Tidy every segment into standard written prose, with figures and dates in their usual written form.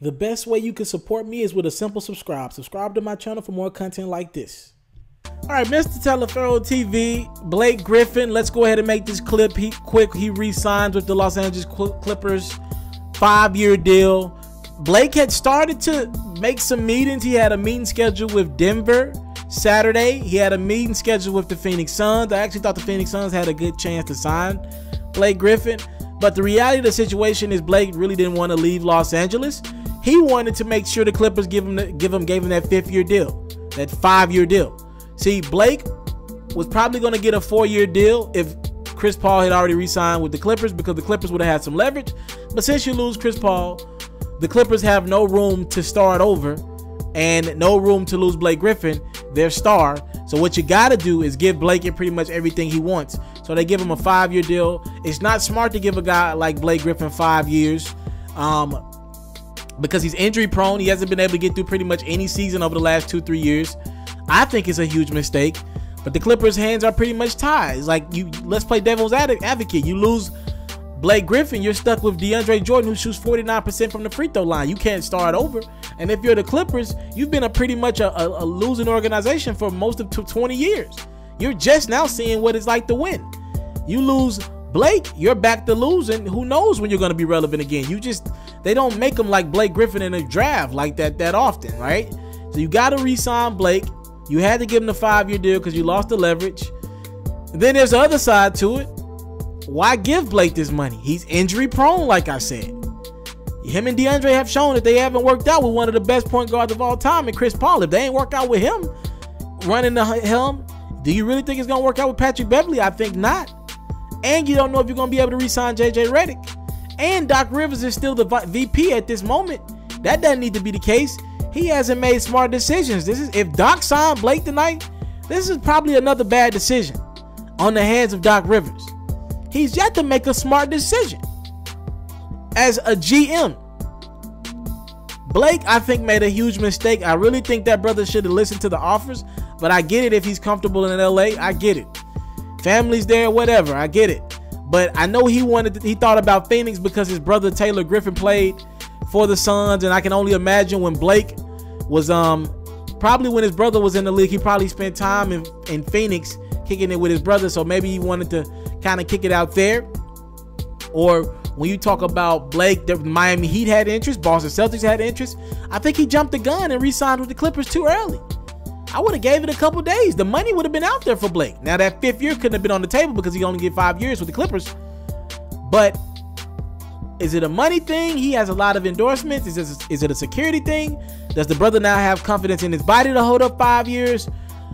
The best way you can support me is with a simple subscribe. Subscribe to my channel for more content like this. All right, Mr. Taliaferro TV, Blake Griffin. Let's go ahead and make this clip quick. He re-signs with the Los Angeles Clippers, 5-year deal. Blake had started to make some meetings. He had a meeting scheduled with Denver Saturday. He had a meeting scheduled with the Phoenix Suns. I actually thought the Phoenix Suns had a good chance to sign Blake Griffin. But the reality of the situation is Blake really didn't want to leave Los Angeles. He wanted to make sure the Clippers gave him that 5th-year deal, that 5-year deal. See, Blake was probably going to get a 4-year deal if Chris Paul had already re-signed with the Clippers, because the Clippers would have had some leverage. But since you lose Chris Paul, the Clippers have no room to start over and no room to lose Blake Griffin, their star. So what you got to do is give Blake pretty much everything he wants. So they give him a 5-year deal. It's not smart to give a guy like Blake Griffin 5 years. Because he's injury prone. He hasn't been able to get through pretty much any season over the last 2-3 years. I think it's a huge mistake, but the Clippers' hands are pretty much tied. It's like, let's play devil's advocate. You lose Blake Griffin, you're stuck with DeAndre Jordan, who shoots 49% from the free throw line. You can't start over. And if you're the Clippers, you've been pretty much a losing organization for most of 20 years. You're just now seeing what it's like to win. You lose Blake, you're back to losing. Who knows when you're going to be relevant again? They don't make them like Blake Griffin in a draft like that often, right? So you got to re-sign Blake. You had to give him the 5-year deal because you lost the leverage. And then there's the other side to it. Why give Blake this money? He's injury prone, like I said. Him and DeAndre have shown that they haven't worked out with one of the best point guards of all time in Chris Paul. If they ain't worked out with him running the helm, do you really think it's going to work out with Patrick Beverley? I think not. And you don't know if you're going to be able to re-sign JJ Redick. And Doc Rivers is still the VP at this moment. That doesn't need to be the case. He hasn't made smart decisions. If Doc signed Blake tonight, this is probably another bad decision on the hands of Doc Rivers. He's yet to make a smart decision as a GM. Blake, I think, made a huge mistake. I really think that brother should have listened to the offers, but I get it if he's comfortable in LA. I get it. Family's there, whatever. I get it. But I know he thought about Phoenix because his brother Taylor Griffin played for the Suns, and I can only imagine when Blake was probably when his brother was in the league, he probably spent time in Phoenix kicking it with his brother, so maybe he wanted to kind of kick it out there. Or when you talk about Blake, the Miami Heat had interest, Boston Celtics had interest. I think he jumped the gun and re-signed with the Clippers too early. I would have gave it a couple days. The money would have been out there for Blake. Now that 5th year couldn't have been on the table because he only get 5 years with the Clippers. But is it a money thing? He has a lot of endorsements. Is it a security thing? Does the brother now have confidence in his body to hold up 5 years?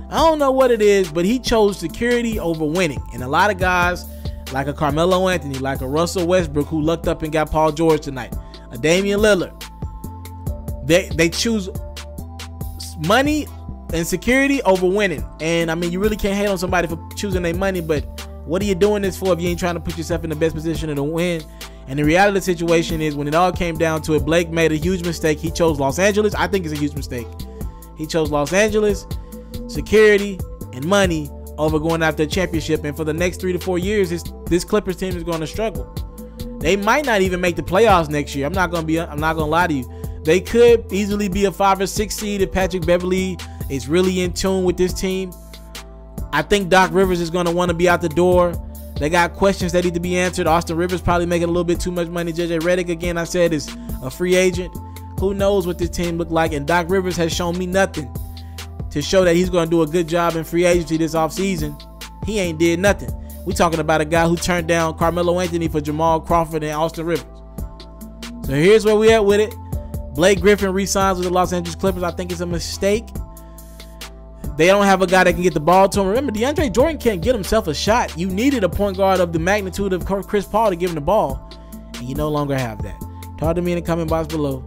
I don't know what it is, but he chose security over winning. And a lot of guys, like a Carmelo Anthony, like a Russell Westbrook, who lucked up and got Paul George tonight, a Damian Lillard, they choose money and security over winning. And I mean, you really can't hate on somebody for choosing their money, but what are you doing this for if you ain't trying to put yourself in the best position to win? And the reality of the situation is, when it all came down to it, Blake made a huge mistake. He chose Los Angeles. I think it's a huge mistake. He chose Los Angeles, security, and money over going after a championship. And for the next 3 to 4 years, this Clippers team is going to struggle. They might not even make the playoffs next year. I'm not gonna lie to you. They could easily be a 5 or 6 seed if Patrick Beverley is really in tune with this team. I think Doc Rivers is going to want to be out the door. They got questions that need to be answered. Austin Rivers probably making a little bit too much money. JJ Redick, again, I said, is a free agent. Who knows what this team look like? And Doc Rivers has shown me nothing to show that he's going to do a good job in free agency this offseason. He ain't did nothing. We're talking about a guy who turned down Carmelo Anthony for Jamal Crawford and Austin Rivers. So here's where we at with it. Blake Griffin re-signs with the Los Angeles Clippers. I think it's a mistake. They don't have a guy that can get the ball to him. Remember, DeAndre Jordan can't get himself a shot. You needed a point guard of the magnitude of Chris Paul to give him the ball, and you no longer have that. Talk to me in the comment box below.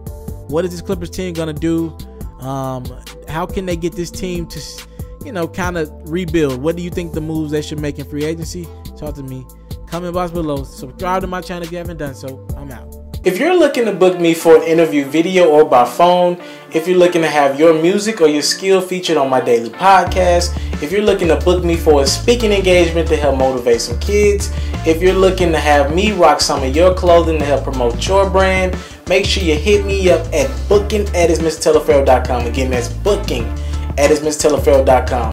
What is this Clippers team going to do? How can they get this team to, kind of rebuild? What do you think the moves they should make in free agency? Talk to me. Comment box below. Subscribe to my channel if you haven't done so. I'm out. If you're looking to book me for an interview video or by phone, if you're looking to have your music or your skill featured on my daily podcast, if you're looking to book me for a speaking engagement to help motivate some kids, if you're looking to have me rock some of your clothing to help promote your brand, make sure you hit me up at booking@itsmrtaliaferro.com. Again, that's booking@itsmrtaliaferro.com.